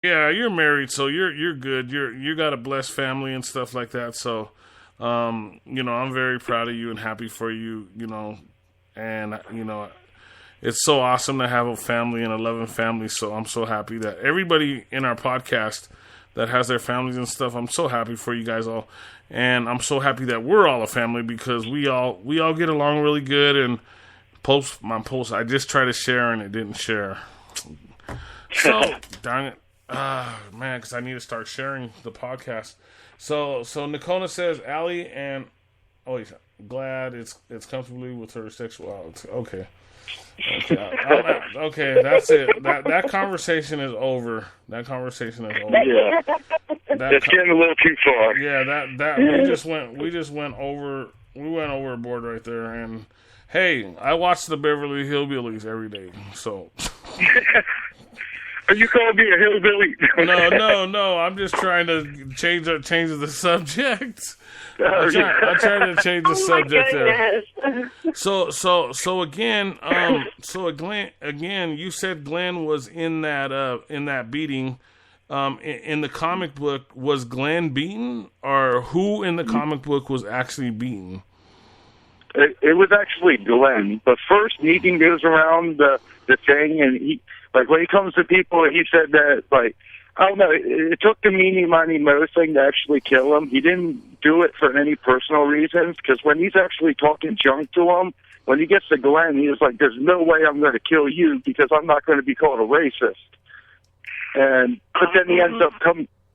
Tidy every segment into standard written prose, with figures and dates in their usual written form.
Yeah, you're married, so you're good. You got a blessed family and stuff like that. So, I'm very proud of you and happy for you. And it's so awesome to have a family and a loving family. So I'm so happy that everybody in our podcast that has their families and stuff. I'm so happy for you guys all, and I'm so happy that we're all a family because we all get along really good. And my post, I just tried to share and it didn't share. So darn it. Man, because I need to start sharing the podcast. So Nikona says, Allie and he's glad it's comfortably with her sexuality. Okay, okay, that's it. That conversation is over. That conversation is over. Yeah, that's getting a little too far. Yeah, that we just went over. We went overboard right there. And hey, I watch the Beverly Hillbillies every day, so. Are you calling me a hillbilly? No. I'm just trying to change the subject. I'm trying to change the subject there. So again, you said Glenn was in that beating. In the comic book, was Glenn beaten, or who in the comic book was actually beaten? It was actually Glenn. But first, Negan goes around the thing, and he. Like, when he comes to people, he said that, like, I don't know, it took the meanie, miny, mo thing to actually kill him. He didn't do it for any personal reasons, because when he's actually talking junk to him, when he gets to Glenn, he was like, there's no way I'm going to kill you, because I'm not going to be called a racist. But then he ends up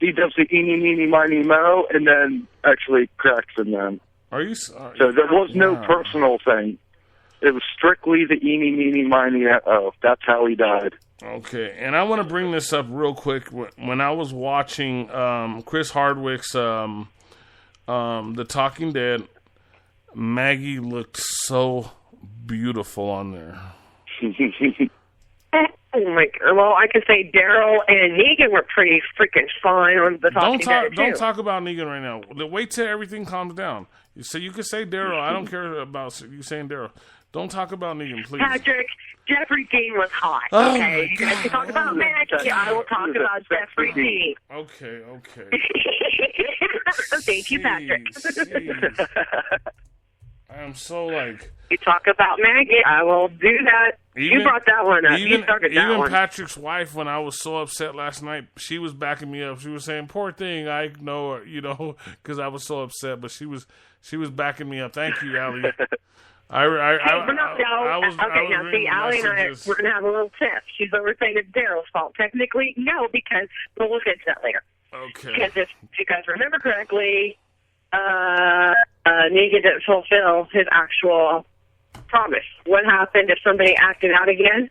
he does the eeny, meeny, miny, mo, and then actually cracks him then. Are you sorry? So there was no personal thing. It was strictly the eeny, meeny, miny, that's how he died. Okay, and I want to bring this up real quick. When I was watching Chris Hardwick's The Talking Dead, Maggie looked so beautiful on there. Oh my God. Well, I can say Daryl and Negan were pretty freaking fine on The Talking Dead, too. Don't talk about Negan right now. Wait till everything calms down. So you can say Daryl. I don't care about you saying Daryl. Don't talk about Negan, please. Patrick, Jeffrey Dean was hot. Oh okay, you can talk about Maggie. I will talk about Jeffrey Dean. Okay. Thank you, Patrick. I am so like. You talk about Maggie, I will do that. You brought that one up. You started that one. Even Patrick's wife, when I was so upset last night, she was backing me up. She was saying, "Poor thing, I know her," because I was so upset. But she was backing me up. Thank you, Allie. Allie and I, we're going to have a little tiff. She's over saying it's Daryl's fault. Technically, no, because we'll look into that later. Okay. Because if you guys remember correctly, Negan didn't fulfill his actual promise. What happened if somebody acted out again?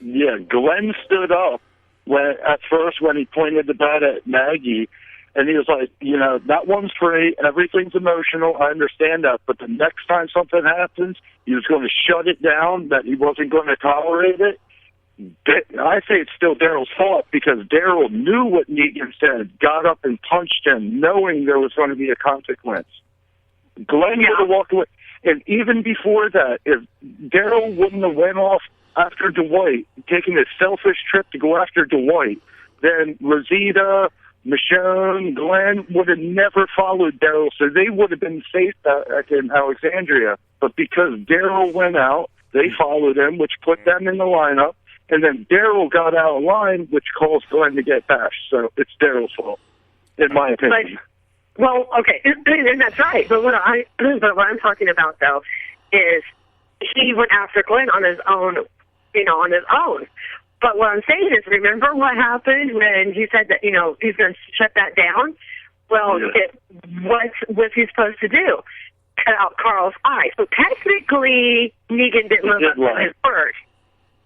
Yeah, Glenn stood up at first when he pointed the bat at Maggie. And he was like, that one's free. Everything's emotional. I understand that. But the next time something happens, he was going to shut it down, that he wasn't going to tolerate it. I say it's still Daryl's fault because Daryl knew what Negan said, got up and punched him, knowing there was going to be a consequence. Glenn would have walked away. And even before that, if Daryl wouldn't have went off after Dwight, taking a selfish trip to go after Dwight, then Rosita, Michonne, Glenn would have never followed Daryl, so they would have been safe back in Alexandria. But because Daryl went out, they followed him, which put them in the lineup, and then Daryl got out of line, which caused Glenn to get bashed. So it's Daryl's fault, in my opinion. Well, okay, and that's right. But what I'm talking about, though, is he went after Glenn on his own, on his own. But what I'm saying is, remember what happened when he said that, he's going to shut that down? Well, what was he supposed to do? Cut out Carl's eye. So technically, Negan didn't live up to his word.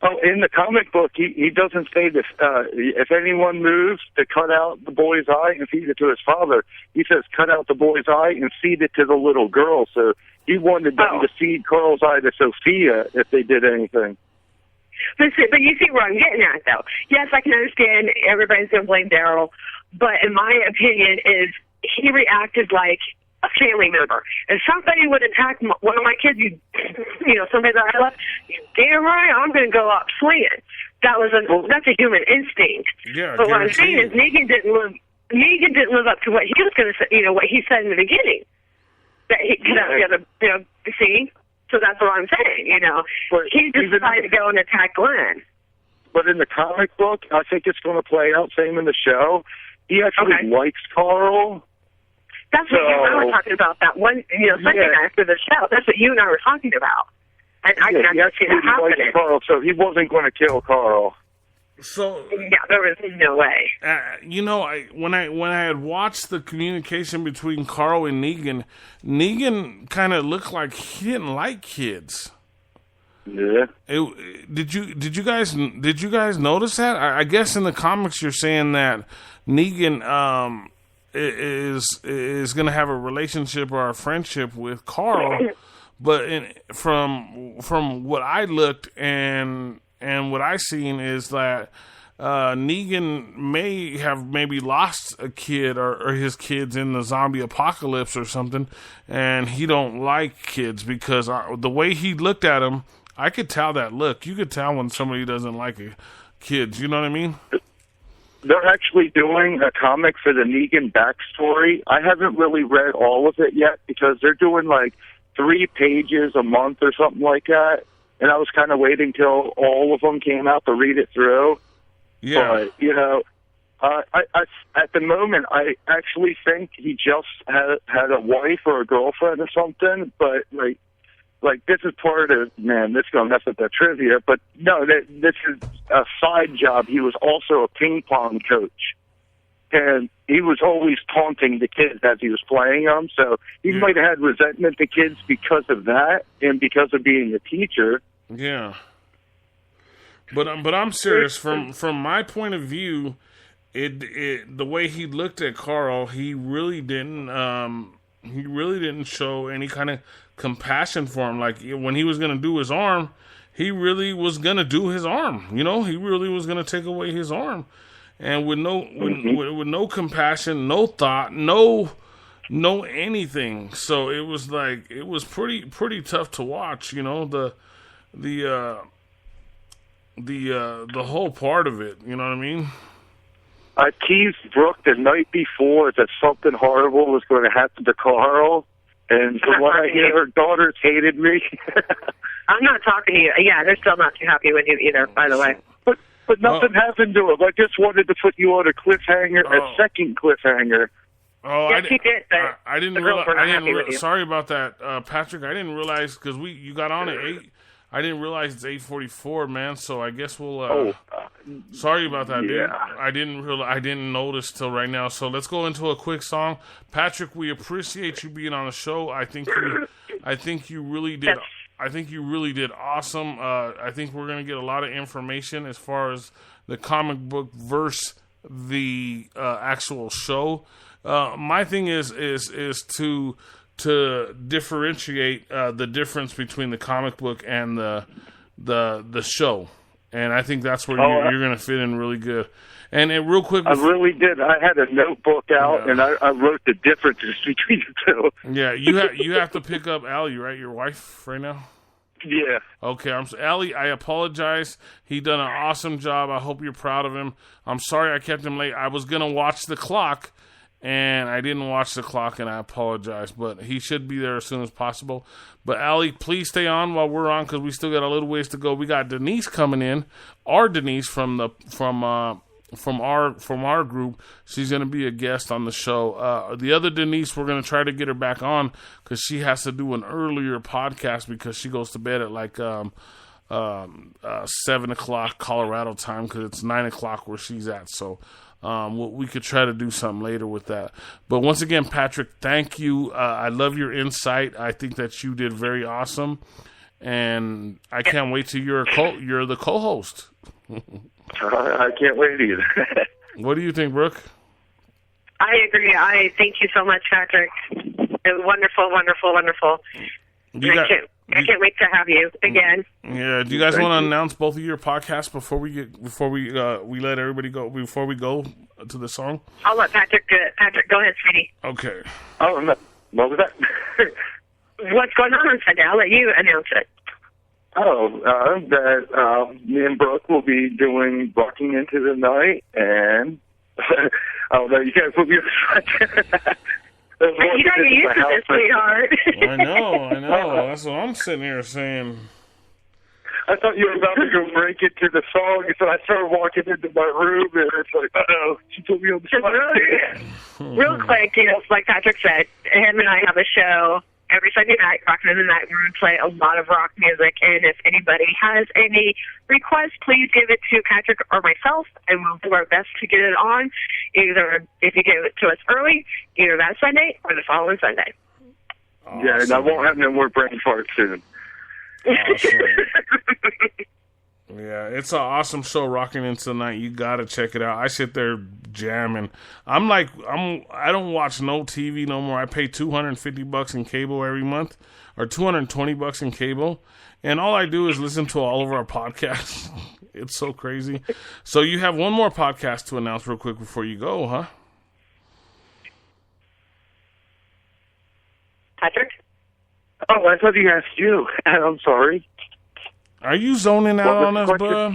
Oh, in the comic book, he doesn't say this. If anyone moves, to cut out the boy's eye and feed it to his father. He says, cut out the boy's eye and feed it to the little girl. So he wanted them to feed Carl's eye to Sophia if they did anything. But you see where I'm getting at, though. Yes, I can understand everybody's going to blame Daryl, but in my opinion, is he reacted like a family member. If somebody would attack one of my kids, somebody that I love, damn right, I'm going to go up swinging. that's a human instinct. Yeah, but what I'm saying is Negan didn't live up to what he was going to say. You know what he said in the beginning that he see. So that's what I'm saying. You know, but he just decided to go and attack Glenn. But in the comic book, I think it's going to play out same in the show. He actually likes Carl. That's what you and I were talking about. That one, second after the show. That's what you and I were talking about. And I can see that happening. Carl, so he wasn't going to kill Carl. So there was no way. When I had watched the communication between Carl and Negan kind of looked like he didn't like kids. Yeah. Did you guys notice that? I guess in the comics you're saying that Negan is going to have a relationship or a friendship with Carl, but from what I looked and what I seen is that Negan may have maybe lost a kid or his kids in the zombie apocalypse or something, and he don't like kids because the way he looked at him, I could tell that look. You could tell when somebody doesn't like kids. You know what I mean? They're actually doing a comic for the Negan backstory. I haven't really read all of it yet because they're doing like 3 pages a month or something like that. And I was kind of waiting till all of them came out to read it through. Yeah. But, I at the moment, I actually think he just had a wife or a girlfriend or something. But, like this is part of, man, this is going to mess up that trivia. But, no, this is a side job. He was also a ping pong coach. And he was always taunting the kids as he was playing them. So he might have had resentment to kids because of that and because of being a teacher. Yeah. But I'm serious. From my point of view, the way he looked at Carl, he really didn't show any kind of compassion for him. Like when he was going to do his arm, he really was going to do his arm. You know, he really was going to take away his arm. And with no compassion, no thought, no anything. So it was like it was pretty tough to watch. You know, the whole part of it. You know what I mean? I teased Brooke the night before that something horrible was going to happen to Carl, and from what I hear, her daughters hated me. I'm not talking to you. Yeah, they're still not too happy with you either. By the way. But nothing happened to him. I just wanted to put you on a cliffhanger, a second cliffhanger. Oh, yes, he did. I didn't realize. Sorry about that, Patrick. I didn't realize because you got on at 8. I didn't realize it's 8:44, man. So I guess we'll. Sorry about that, dude. I didn't notice till right now. So let's go into a quick song. Patrick, we appreciate you being on the show. I think you really did. I think you really did awesome. I think we're going to get a lot of information as far as the comic book versus the actual show. My thing is to differentiate the difference between the comic book and the show, and I think that's where you're going to fit in really good. And real quick, I really did. I had a notebook out, and I wrote the differences between the two. Yeah, you have to pick up Allie, right? Your wife right now? Yeah. Okay, Allie, I apologize. He done an awesome job. I hope you're proud of him. I'm sorry I kept him late. I was going to watch the clock, and I didn't watch the clock, and I apologize. But he should be there as soon as possible. But, Allie, please stay on while we're on because we still got a little ways to go. We got Denise coming in, our Denise from our group. She's going to be a guest on the show. The other Denise, we're going to try to get her back on because she has to do an earlier podcast because she goes to bed at like 7 o'clock Colorado time because it's 9 o'clock where she's at. So we could try to do something later with that. But once again, Patrick, thank you. I love your insight. I think that you did very awesome. And I can't wait till you're the co-host. I can't wait either. What do you think, Brooke? I agree. I thank you so much, Patrick. It was wonderful, wonderful, wonderful. I can't wait to have you again. Yeah. Do you guys want to announce both of your podcasts before we let everybody go before we go to the song? I'll let Patrick do it. Patrick, go ahead, sweetie. Okay. Oh, no. What was that? What's going on Sunday? I'll let you announce it. That me and Brooke will be doing Rocking Into the Night, and I don't know, you guys will be You gotta get used to this, sweetheart. I know. That's what I'm sitting here saying. I thought you were about to go break into the song, so I started walking into my room, and it's like, uh-oh, she put me on the spot. Real quick, like Patrick said, him and I have a show every Sunday night, Rockin' in the Night. We play a lot of rock music, and if anybody has any requests, please give it to Patrick or myself, and we'll do our best to get it on, either if you give it to us early, either that Sunday or the following Sunday. Awesome. Yeah, and I won't have no more brain farts soon. Awesome. Yeah, it's an awesome show, Rocking Into the Night. You gotta check it out. I sit there jamming. I don't watch no TV no more. I pay $250 in cable every month, or $220 in cable, and all I do is listen to all of our podcasts. It's so crazy. So you have one more podcast to announce real quick before you go, huh? Patrick? Oh, I thought he asked you. I'm sorry. Are you zoning out on us, bud?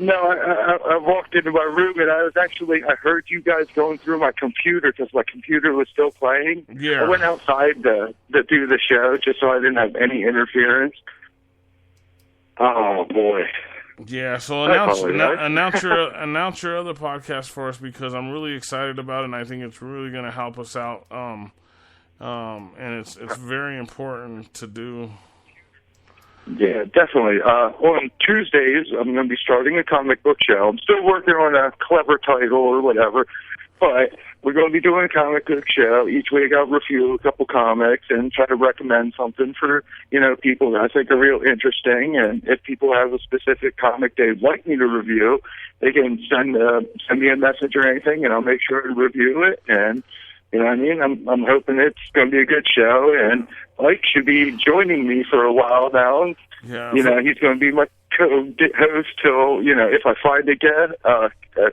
No, I walked into my room, and I heard you guys going through my computer because my computer was still playing. Yeah. I went outside to do the show just so I didn't have any interference. Oh, boy. Yeah, so announce your other podcast for us, because I'm really excited about it, and I think it's really going to help us out. And it's very important to do. Yeah, definitely. On Tuesdays, I'm going to be starting a comic book show. I'm still working on a clever title or whatever, but we're going to be doing a comic book show. Each week I'll review a couple comics and try to recommend something for, people that I think are real interesting. And if people have a specific comic they'd like me to review, they can send me a message or anything, and I'll make sure to review it. And you know what I mean? I'm hoping it's going to be a good show, and Ike should be joining me for a while now. Yeah, he's going to be my co-host till, if I finally get a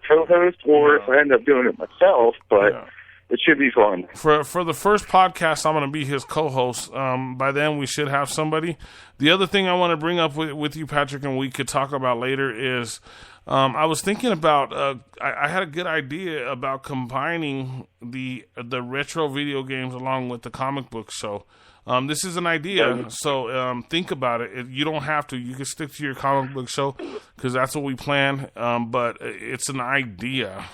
co-host, or if I end up doing it myself, but it should be fun. For the first podcast, I'm going to be his co-host. By then, we should have somebody. The other thing I want to bring up with you, Patrick, and we could talk about later is, I was thinking about, I had a good idea about combining the retro video games along with the comic book show. This is an idea, so think about it. You don't have to. You can stick to your comic book show, because that's what we plan, but it's an idea.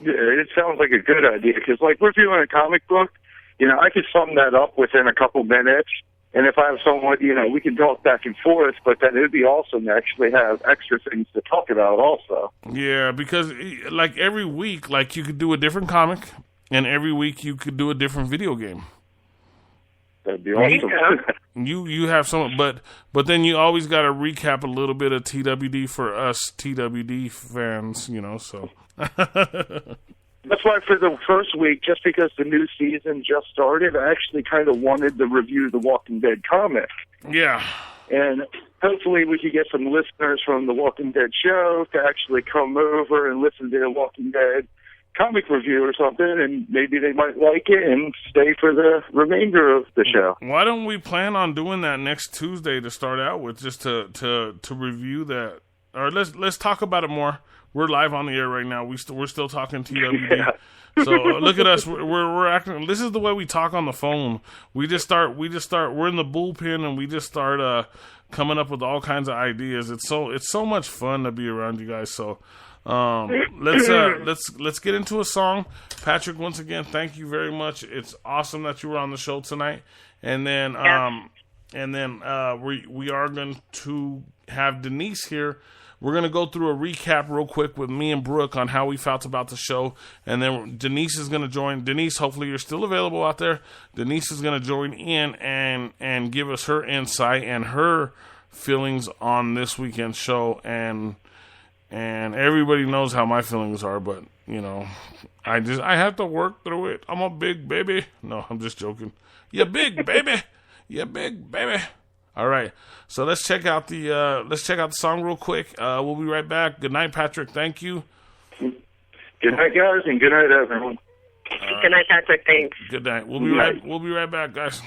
Yeah, it sounds like a good idea, because, reviewing a comic book, I could sum that up within a couple minutes. And if I have someone, we can talk back and forth, but then it would be awesome to actually have extra things to talk about also. Yeah, because every week, you could do a different comic, and every week you could do a different video game. That'd be awesome. You have some, but then you always got to recap a little bit of TWD for us TWD fans, so. That's why for the first week, just because the new season just started, I actually kind of wanted to review the Walking Dead comic. Yeah. And hopefully we could get some listeners from the Walking Dead show to actually come over and listen to the Walking Dead comic review or something, and maybe they might like it and stay for the remainder of the show. Why don't we plan on doing that next Tuesday to start out with, just to review that? Or let's talk about it more. We're live on the air right now. We're still talking TWD. Yeah. So look at us. We're acting. This is the way we talk on the phone. We just start. We're in the bullpen, and we just start coming up with all kinds of ideas. It's so much fun to be around you guys. So let's get into a song. Patrick, once again, thank you very much. It's awesome that you were on the show tonight. And then we are going to have Denise here. We're going to go through a recap real quick with me and Brooke on how we felt about the show. And then Denise is going to join. Denise, hopefully you're still available out there. Denise is going to join in and give us her insight and her feelings on this weekend's show. And everybody knows how my feelings are, but, I have to work through it. I'm a big baby. No, I'm just joking. You big baby. You big baby. All right, so let's check out the song real quick. We'll be right back. Good night, Patrick. Thank you. Good night, guys, and good night, everyone. Good night, Patrick. Thanks. Good night. We'll be right back, guys.